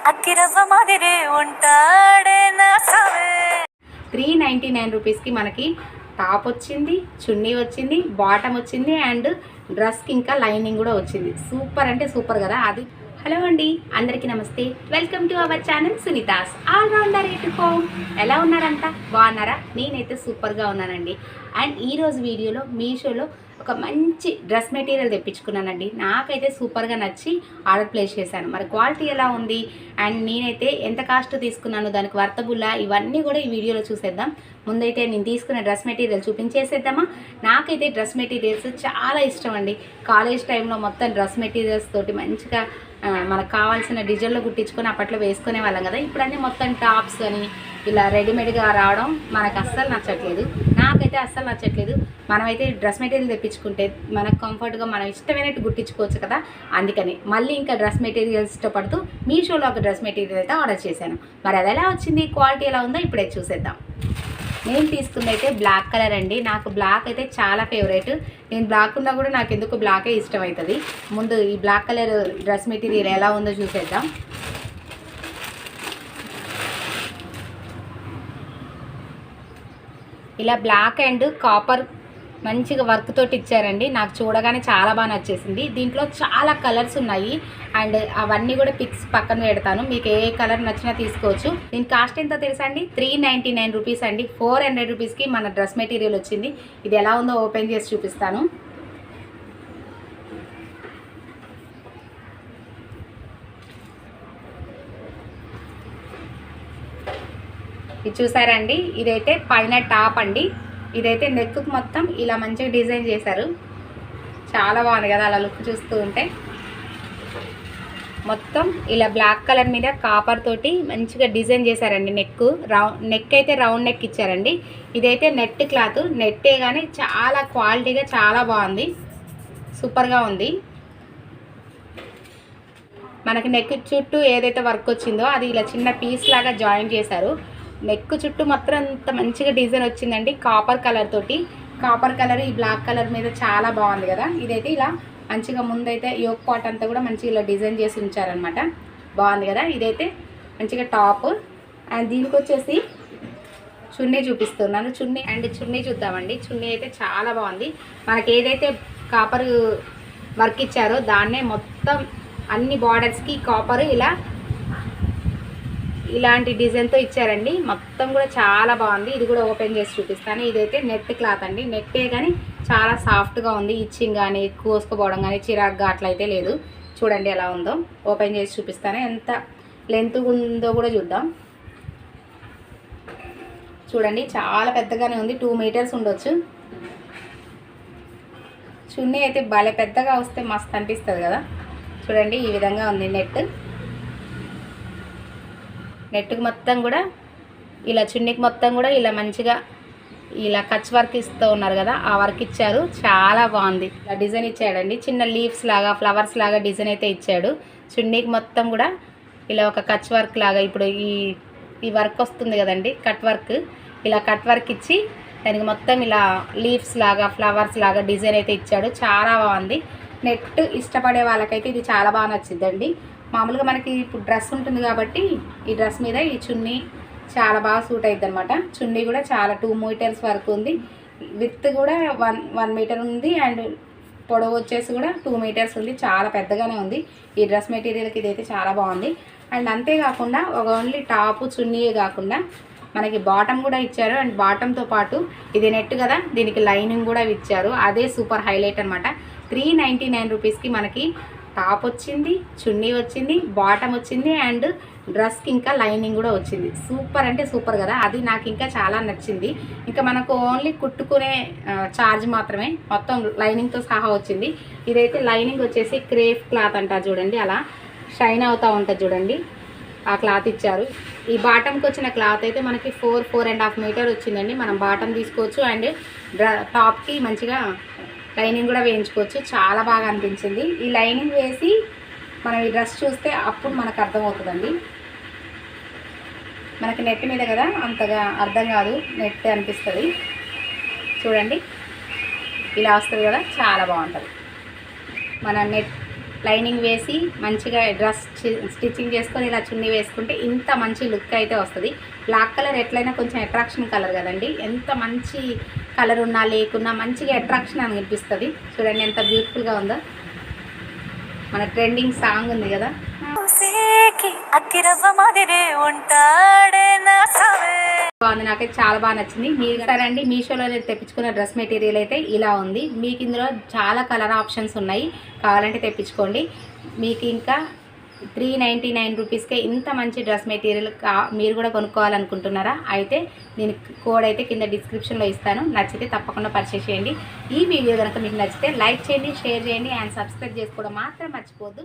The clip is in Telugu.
అక్కిరవ్వ మాదిరే ఉంటాడే నా సవే. 399 రూపీస్కి మనకి టాప్ వచ్చింది, చున్నీ వచ్చింది, బాటమ్ వచ్చింది అండ్ డ్రెస్కి ఇంకా లైనింగ్ కూడా వచ్చింది. సూపర్ అంటే సూపర్ కదా అది. హలో అండి, అందరికీ నమస్తే. Welcome to our channel Sunita's all rounder at home. ఎలా ఉన్నారంతా? బాగున్నారా? నేనైతే సూపర్గా ఉన్నానండి. అండ్ ఈరోజు వీడియోలో మీషోలో ఒక మంచి డ్రెస్ మెటీరియల్ తెప్పించుకున్నానండి. నాకైతే సూపర్గా నచ్చి ఆర్డర్ ప్లేస్ చేశాను. మరి క్వాలిటీ ఎలా ఉంది అండ్ నేనైతే ఎంత కాస్ట్ తీసుకున్నాను, దానికి వర్తబుల్లా, ఇవన్నీ కూడా ఈ వీడియోలో చూసేద్దాం. ముందైతే నేను తీసుకున్న డ్రెస్ మెటీరియల్ చూపించేసేద్దామా. నాకైతే డ్రెస్ మెటీరియల్స్ చాలా ఇష్టం అండి. కాలేజ్ టైంలో మొత్తం డ్రెస్ మెటీరియల్స్ తోటి మంచిగా మనకు కావాల్సిన డిజైన్లో కుట్టించుకొని అప్పట్లో వేసుకునే వాళ్ళం కదా. ఇప్పుడు అన్నీ మొత్తం టాప్స్ అని ఇలా రెడీమేడ్గా రావడం మనకు అస్సలు నచ్చట్లేదు. నాకైతే అస్సలు నచ్చట్లేదు. మనమైతే డ్రెస్ మెటీరియల్ తెప్పించుకుంటే మనకు కంఫర్ట్గా మనం ఇష్టమైనట్టు కుట్టించుకోవచ్చు కదా. అందుకని మళ్ళీ ఇంకా డ్రెస్ మెటీరియల్స్ ఇష్టపడుతూ మీషోలో ఒక డ్రెస్ మెటీరియల్ అయితే ఆర్డర్ చేశాను. మరి అది ఎలా వచ్చింది, క్వాలిటీ ఎలా ఉందో ఇప్పుడే చూసేద్దాం. నేను తీసుకుంది అయితే బ్లాక్ కలర్ అండి. నాకు బ్లాక్ అయితే చాలా ఫేవరెట్. నేను బ్లాక్ ఉన్నా కూడా నాకు ఎందుకు బ్లాకే ఇష్టం అవుతుంది. ముందు ఈ బ్లాక్ కలర్ డ్రెస్ మెటీరియల్ ఎలా ఉందో చూసేద్దాం. ఇలా బ్లాక్ అండ్ కాపర్ మంచిగా వర్క్ తోటి ఇచ్చారండి. నాకు చూడగానే చాలా బాగా నచ్చేసింది. దీంట్లో చాలా కలర్స్ ఉన్నాయి అండ్ అవన్నీ కూడా పిక్స్ పక్కన పెడతాను. మీకు ఏ కలర్ నచ్చినా తీసుకోవచ్చు. దీని కాస్ట్ ఎంతో తెలుసా అండి? 399 రూపీస్ అండి. 400 రూపీస్కి మన డ్రెస్ మెటీరియల్ వచ్చింది. ఇది ఎలా ఉందో ఓపెన్ చేసి చూపిస్తాను. ఇది చూసారండి, ఇదైతే పైన టాప్ అండి. ఇదైతే నెక్కు మొత్తం ఇలా మంచిగా డిజైన్ చేశారు. చాలా బాగుంది కదా అలా లుక్ చూస్తూ ఉంటే. మొత్తం ఇలా బ్లాక్ కలర్ మీద కాపర్ తోటి మంచిగా డిజైన్ చేశారండి. నెక్ అయితే రౌండ్ నెక్ ఇచ్చారండి. ఇదైతే నెట్ క్లాత్, నెట్టే కానీ చాలా క్వాలిటీగా చాలా బాగుంది, సూపర్గా ఉంది. మనకి నెక్ చుట్టూ ఏదైతే వర్క్ వచ్చిందో అది ఇలా చిన్న పీస్ లాగా జాయిన్ చేశారు. నెక్ చుట్టూ మాత్రం అంత మంచిగా డిజైన్ వచ్చిందండి కాపర్ కలర్ తోటి. కాపర్ కలర్ ఈ బ్లాక్ కలర్ మీద చాలా బాగుంది కదా. ఇదైతే ఇలా మంచిగా ముందైతే యోక్ పార్ట్ అంతా కూడా మంచిగా ఇలా డిజైన్ చేసి ఉంచారనమాట. బాగుంది కదా. ఇదైతే మంచిగా టాప్ అండ్ దీనికి వచ్చేసి చున్నీ చూపిస్తున్నాను. చున్నీ చూద్దామండి. చున్నీ అయితే చాలా బాగుంది. మనకి ఏదైతే కాపర్ వర్క్ ఇచ్చారో దాన్నే మొత్తం అన్ని బార్డర్స్కి కాపర్ ఇలాంటి డిజైన్తో ఇచ్చారండి. మొత్తం కూడా చాలా బాగుంది. ఇది కూడా ఓపెన్ చేసి చూపిస్తాను. ఇదైతే నెట్ క్లాత్ అండి. నెట్టే కానీ చాలా సాఫ్ట్గా ఉంది. ఇచ్చింగ్ కానీ కోసుకోపోవడం కానీ చిరాగ్గా అట్లయితే లేదు. చూడండి ఎలా ఉందో. ఓపెన్ చేసి చూపిస్తాను. ఎంత లెంత్ ఉందో కూడా చూద్దాం. చూడండి చాలా పెద్దగానే ఉంది. 2 మీటర్స్ ఉండొచ్చు. చున్నీ అయితే భలే పెద్దగా వస్తే మస్తు అనిపిస్తుంది కదా. చూడండి ఈ విధంగా ఉంది నెట్కి మొత్తం కూడా ఇలా చున్నీకి మొత్తం కూడా ఇలా మంచిగా ఇలా కచ్ వర్క్ ఇస్తూ ఉన్నారు కదా, ఆ వర్క్ ఇచ్చారు. చాలా బాగుంది. ఇలా డిజైన్ ఇచ్చాడండి. చిన్న లీవ్స్ లాగా ఫ్లవర్స్ లాగా డిజైన్ అయితే ఇచ్చాడు. చున్నీకి మొత్తం కూడా ఇలా ఒక కచ్ వర్క్ లాగా ఇప్పుడు ఈ వర్క్ వస్తుంది కదండి, కట్ వర్క్. ఇలా కట్ వర్క్ ఇచ్చి దానికి మొత్తం ఇలా లీవ్స్ లాగా ఫ్లవర్స్ లాగా డిజైన్ అయితే ఇచ్చాడు. చాలా బాగుంది. నెట్ ఇష్టపడే వాళ్ళకైతే ఇది చాలా బాగా నచ్చిందండి. మామూలుగా మనకి ఇప్పుడు డ్రెస్ ఉంటుంది కాబట్టి ఈ డ్రెస్ మీద ఈ చున్నీ చాలా బాగా సూట్ అవుతుంది అనమాట. చున్నీ కూడా చాలా 2 మీటర్స్ వరకు ఉంది. విత్ కూడా 1 మీటర్ ఉంది అండ్ పొడవు వచ్చేసి కూడా 2 మీటర్స్ ఉంది. చాలా పెద్దగానే ఉంది. ఈ డ్రెస్ మెటీరియల్కి ఇదైతే చాలా బాగుంది. అండ్ అంతేకాకుండా ఓన్లీ టాపు చున్నీయే కాకుండా మనకి బాటమ్ కూడా ఇచ్చారు. అండ్ బాటంతో పాటు ఇది నెట్ కదా, దీనికి లైనింగ్ కూడా ఇచ్చారు. అదే సూపర్ హైలైట్ అనమాట. 399 రూపీస్కి మనకి టాప్ వచ్చింది, చున్నీ వచ్చింది, బాటమ్ వచ్చింది అండ్ డ్రెస్కి ఇంకా లైనింగ్ కూడా వచ్చింది. సూపర్ అంటే సూపర్ కదా. అది నాకు ఇంకా చాలా నచ్చింది. ఇంకా మనకు ఓన్లీ కుట్టుకునే ఛార్జ్ మాత్రమే, మొత్తం లైనింగ్తో సహా వచ్చింది. ఇదైతే లైనింగ్ వచ్చేసి క్రేప్ క్లాత్ అంటారు చూడండి, అలా షైన్ అవుతూ ఉంటుంది చూడండి, ఆ క్లాత్ ఇచ్చారు. ఈ బాటమ్కి వచ్చిన క్లాత్ అయితే మనకి 4.5 మీటర్ వచ్చిందండి. మనం బాటమ్ తీసుకోవచ్చు అండ్ టాప్కి మంచిగా లైనింగ్ కూడా వేయించుకోవచ్చు. చాలా బాగా అనిపించింది. ఈ లైనింగ్ వేసి మనం ఈ డ్రెస్ చూస్తే అప్పుడు మనకు అర్థమవుతుందండి. మనకి నెట్ మీద కదా అంతగా అర్థం కాదు, నెట్ అనిపిస్తుంది. చూడండి ఇలా వస్తుంది కదా, చాలా బాగుంటుంది. మన లైనింగ్ వేసి మంచిగా డ్రెస్ స్టిచ్చింగ్ చేసుకొని ఇలా చున్నీ వేసుకుంటే ఇంత మంచి లుక్ అయితే వస్తుంది. బ్లాక్ కలర్ ఎట్లయినా కొంచెం అట్రాక్షన్ కలర్ కదండి. ఎంత మంచి కలర్ ఉన్నా లేకున్నా మంచిగా అట్రాక్షన్ అని అనిపిస్తుంది. చూడండి ఎంత బ్యూటిఫుల్గా ఉందో. మన ట్రెండింగ్ సాంగ్ ఉంది కదా, బాగుంది. నాకైతే చాలా బాగా నచ్చింది. మీరు సరేండి మీషోలో తెప్పించుకున్న డ్రెస్ మెటీరియల్ అయితే ఇలా ఉంది. మీకు ఇందులో చాలా కలర్ ఆప్షన్స్ ఉన్నాయి, కావాలంటే తెప్పించుకోండి. మీకు ఇంకా 399 రూపీస్కే ఇంత మంచి డ్రెస్ మెటీరియల్ మీరు కూడా కొనుక్కోవాలనుకుంటున్నారా? అయితే నేను కోడ్ అయితే కింద డిస్క్రిప్షన్లో ఇస్తాను. నచ్చితే తప్పకుండా పర్చేస్ చేయండి. ఈ వీడియో కనుక మీకు నచ్చితే లైక్ చేయండి, షేర్ చేయండి అండ్ సబ్స్క్రైబ్ చేసుకోవడం మాత్రం మర్చిపోవద్దు.